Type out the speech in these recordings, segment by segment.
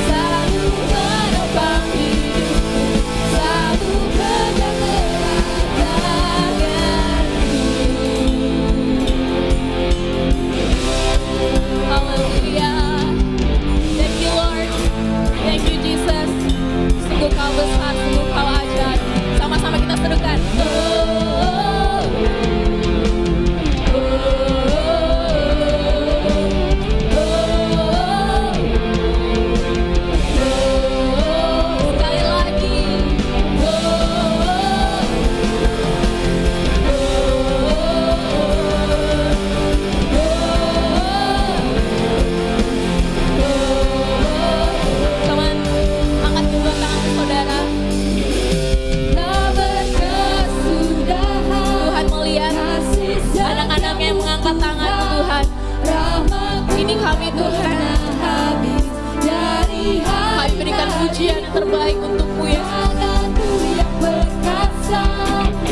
selalu menopang hidupku, selalu pegang erat tanganku. Haleluya. Thank you Lord, thank you Jesus. Sungguh kau besar, sungguh kau ajaib. Sama-sama kita serukan. Sekali lagi. Teman, angkat kedua tangan saudara. Tak berkesudahan. Tuhan melihat anak-anaknya yang mengangkat tangan Tuhan. Ini kami Tuhan. Kami berikan pujian yang terbaik untukmu Yesus. Yang perkasa,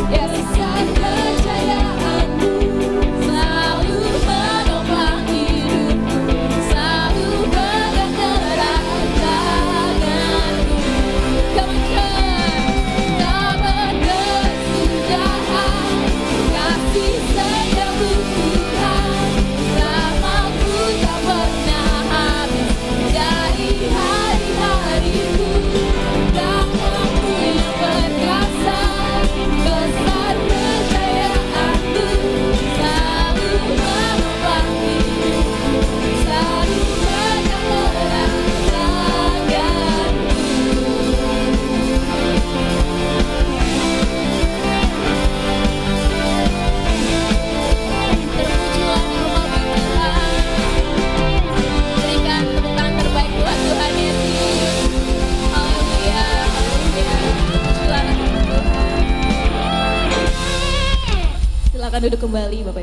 Yesus kepercayaanmu selalu menopang hidupku, selalu pegang erat tanganku. Kemenangan tak berkesudahan, kasih setiamu Tuhan, rahmat-Mu tak pernah habis dari hari-hariku. Tangan-Mu yang perkasa, besar kepercayaanmu selalu menopang hidupku, selalu pegang erat tanganku. Terpujilah nama Tuhan. Berikan tepuk tangan terbaik buat Tuhan Yesus. Haleluya, haleluya. Pujilah nama Tuhan. Silakan duduk kembali Bapak.